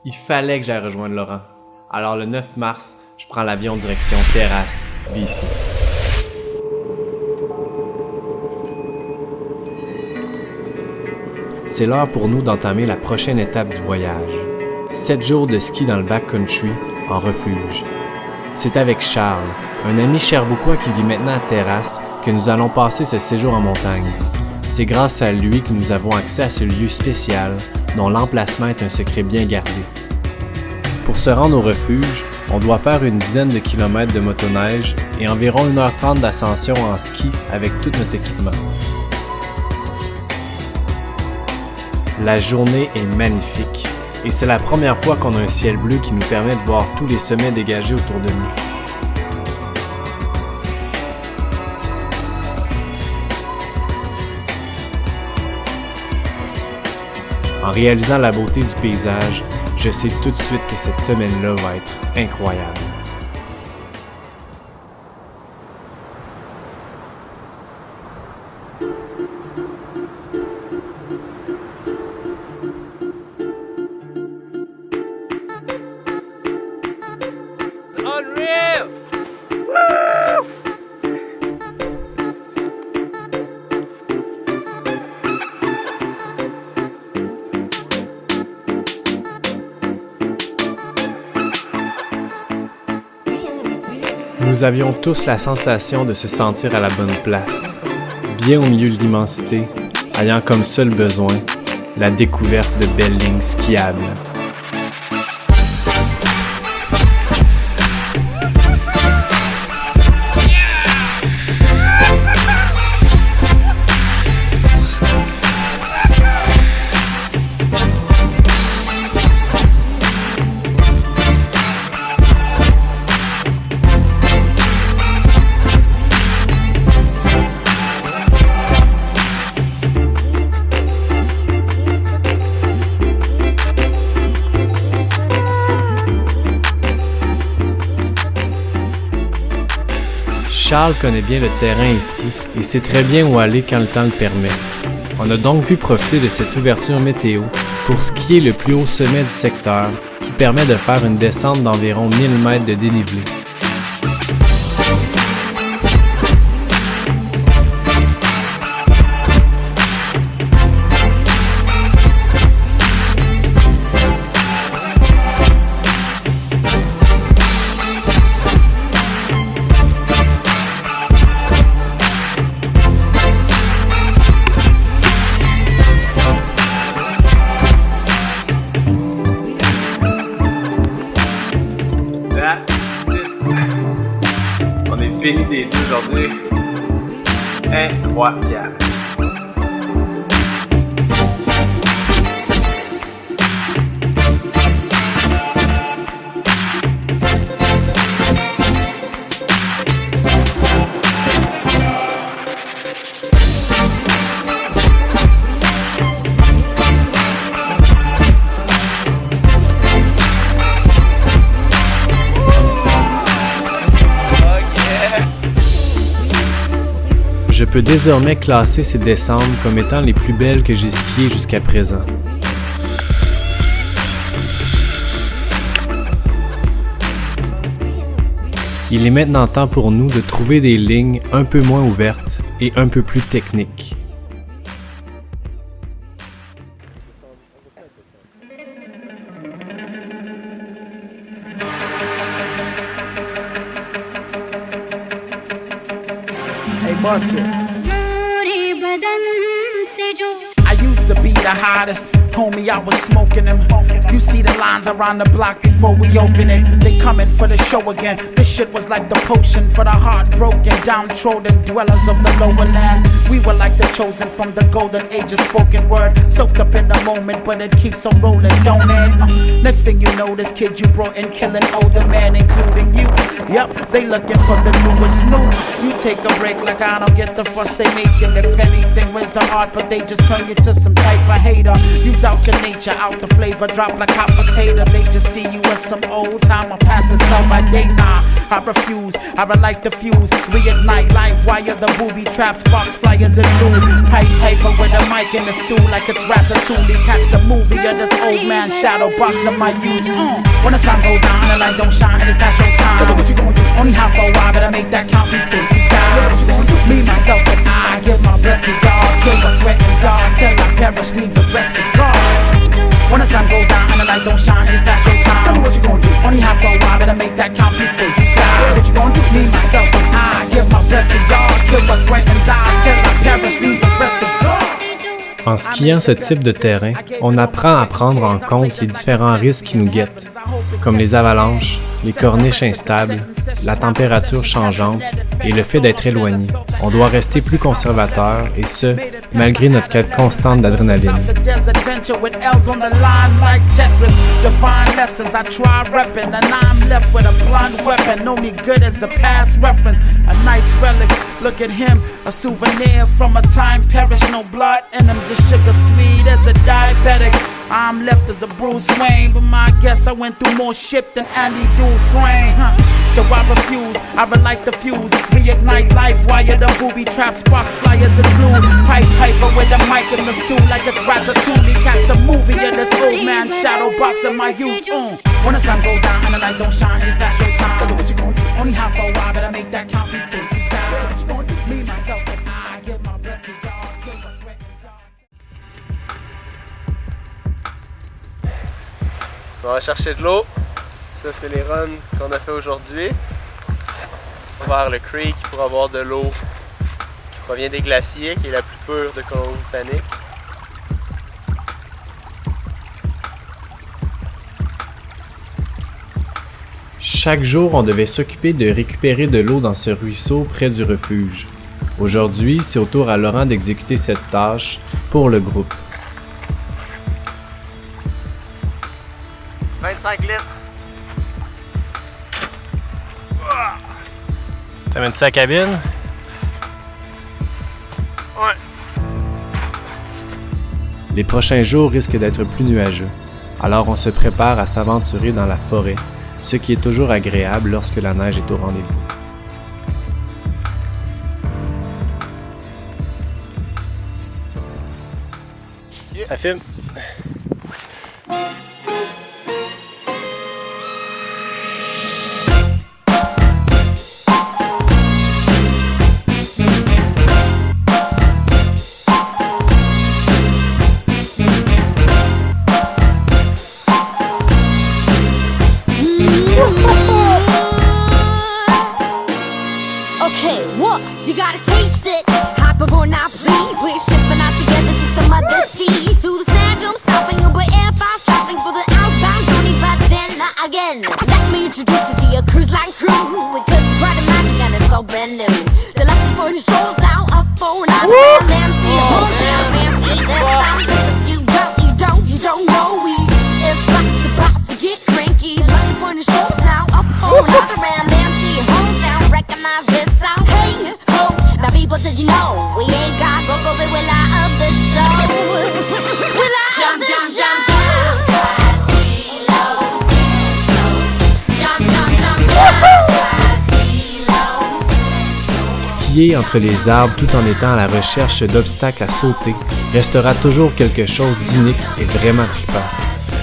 Il fallait que j'aille rejoindre Laurent. Alors le 9 mars, je prends l'avion direction Terrasse, BC. C'est l'heure pour nous d'entamer la prochaine étape du voyage. 7 jours de ski dans le backcountry, en refuge. C'est avec Charles, un ami cherbouquois qui vit maintenant à Terrasse, que nous allons passer ce séjour en montagne. C'est grâce à lui que nous avons accès à ce lieu spécial, dont l'emplacement est un secret bien gardé. Pour se rendre au refuge, on doit faire une dizaine de kilomètres de motoneige et environ 1h30 d'ascension en ski avec tout notre équipement. La journée est magnifique et c'est la première fois qu'on a un ciel bleu qui nous permet de voir tous les sommets dégagés autour de nous. En réalisant la beauté du paysage, je sais tout de suite que cette semaine-là va être incroyable. Unreal! Nous avions tous la sensation de se sentir à la bonne place, bien au milieu de l'immensité, ayant comme seul besoin la découverte de belles lignes skiables. Charles connaît bien le terrain ici et sait très bien où aller quand le temps le permet. On a donc pu profiter de cette ouverture météo pour skier le plus haut sommet du secteur qui permet de faire une descente d'environ 1000 mètres de dénivelé. On est bénis des dieux aujourd'hui. Incroyable. Je peux désormais classer ces descentes comme étant les plus belles que j'ai skiées jusqu'à présent. Il est maintenant temps pour nous de trouver des lignes un peu moins ouvertes et un peu plus techniques. Hey, bust it. I used to be the hottest, homie, I was smoking them. You see the lines around the block before we open it. They coming for the show again. This shit was like the potion for the heartbroken, downtrodden dwellers of the lower lands. We were like the chosen from the golden age of spoken word. Soaked up in the moment, but it keeps on rolling, don't it? Next thing you know, this kid you brought in killing older men, including you. Yep, they looking for the newest new. You take a break like I don't get the fuss they making. If anything, where's the heart? But they just turn you to some type of hater. You doubt your nature, out the flavor, drop like hot potato. They just see you as some old timer, passing sell by day. Nah, I refuse, I relight the fuse, reignite life, wire the booby traps, box flyers and blue. Pipe paper with a mic in the stool like it's Ratatouille. Catch the movie of this old man shadow box of my youth. When the sun go down, the light don't shine, it's not showtime. Tell me what you gonna do. Only half a while, better make that count before you die. What you gonna do? Me, myself, and I give my blood to y'all. Kill what threatens all till I perish, leave the rest to God. When the sun go down and the light don't shine, it's not showtime. Tell me what you gonna do. Only half a while, better make that count before you die. What you gonna do? Me, myself, and I give my blood to y'all. Kill what threatens all till I perish, leave the rest to God. En skiant ce type de terrain, on apprend à prendre en compte les différents risques qui nous guettent, comme les avalanches, les corniches instables, la température changeante et le fait d'être éloigné. On doit rester plus conservateur et ce, malgré notre quête constante d'adrénaline. Look at him, a souvenir from a time perished, no blood in him, just sugar sweet as a diabetic. I'm left as a Bruce Wayne, but my guess I went through more shit than Andy Dufresne, So I refuse, I relight the fuse, reignite life, wire the booby traps, box flyers and blue. Pipe paper with a mic in the stool like it's Ratatouille. Catch the movie of this old man shadow box of my youth. When the sun go down and the light don't shine, it's past your time. Look at what you gonna do. Only half a while, better make that count before you die. What you gonna do? Me, myself, and I give my blood to y'all. Kill what threatens all. On va chercher de l'eau. Ça, c'est les runs qu'on a fait aujourd'hui. On va vers le creek pour avoir de l'eau qui provient des glaciers, qui est la plus pure de Colombie-Britannique. Chaque jour, on devait s'occuper de récupérer de l'eau dans ce ruisseau près du refuge. Aujourd'hui, c'est au tour à Laurent d'exécuter cette tâche pour le groupe. 25 litres. T'amènes ça à la cabine? Ouais. Les prochains jours risquent d'être plus nuageux, alors on se prépare à s'aventurer dans la forêt, ce qui est toujours agréable lorsque la neige est au rendez-vous. Ça filme? Okay, what? You gotta taste it. Hop aboard now, please. We're shipping out together to some other seas. To the sand dunes, stopping Uber Air 5, stopping for the outbound journey, but then again. Let me introduce you to your cruise line crew. Because it's quite a magic and it's all brand new. The left for the shores now, up for another round. Empty, hometown, fancy. This time, you don't know we. It's about to get cranky. Left for the shores now, up for another round. Empty, hometown, recognize this sound. Hey, ho, now people, did you know we ain't got go but we're live of the show. We're live jump, of the jump, show. Jump, jump, Skier entre les arbres tout en étant à la recherche d'obstacles à sauter restera toujours quelque chose d'unique et vraiment trippant.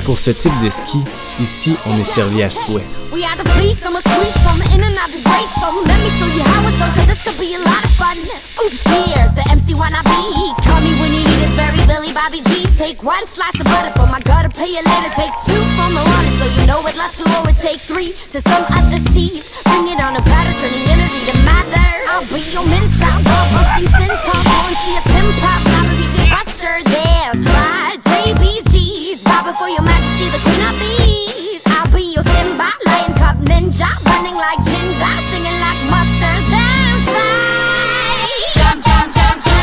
Pour ce type de ski, ici on est servi à souhait. We had to please some, squeeze some, in and out the great song. Let me show you how it's done, cause this could be a lot of fun. Oops, here's the MC wanna be. Call me when you need it, very Billy Bobby G. Take one slice of butter for my gutter, pay you later. Take two from the running, so you know it lots to over. Take three to some other seas. Bring it on a platter, turning energy to matter. I'll be your mentor, busting centaur. Go and see a Tim Pop, now the DJ Buster. There's right, babies, G's. Bobbing for your majesty, the queen of bees. I'll be your Simba, lion cub ninja. Running like ginger, singing like mustard. That's right. Jump, jump, jump, jump.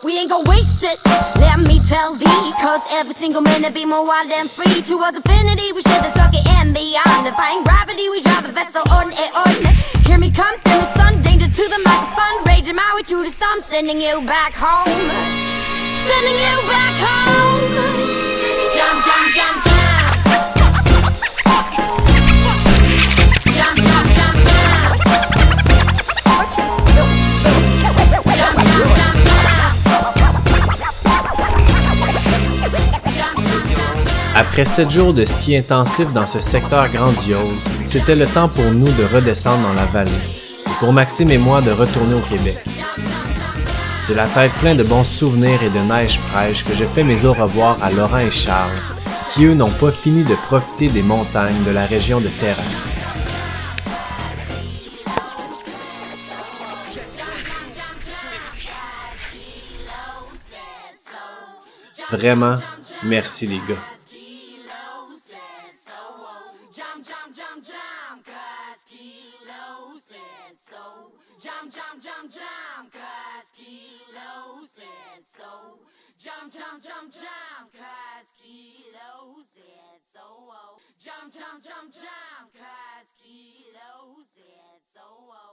We ain't gon' waste it. tell thee, cause every single minute be more wild and free. Towards infinity, we share the circuit and beyond. Defying gravity, we drive the vessel on and on. Hear me come through the sun, danger to the microphone. Raging my way through the storm, sending you back home. Sending you back home. Jump, jump, jump, jump. Jump, jump, jump, jump. Jump, jump, jump, jump. Après 7 jours de ski intensif dans ce secteur grandiose, c'était le temps pour nous de redescendre dans la vallée, pour Maxime et moi de retourner au Québec. C'est la tête pleine de bons souvenirs et de neige fraîche que je fais mes au revoir à Laurent et Charles, qui eux n'ont pas fini de profiter des montagnes de la région de Terrasse. Vraiment, merci les gars. Jump, jump, jump, jump, cause Kilo said so. Jump, jump, jump, jump, cause Kilo said so. Jump, jump, jump, jump, cause Kilo said so.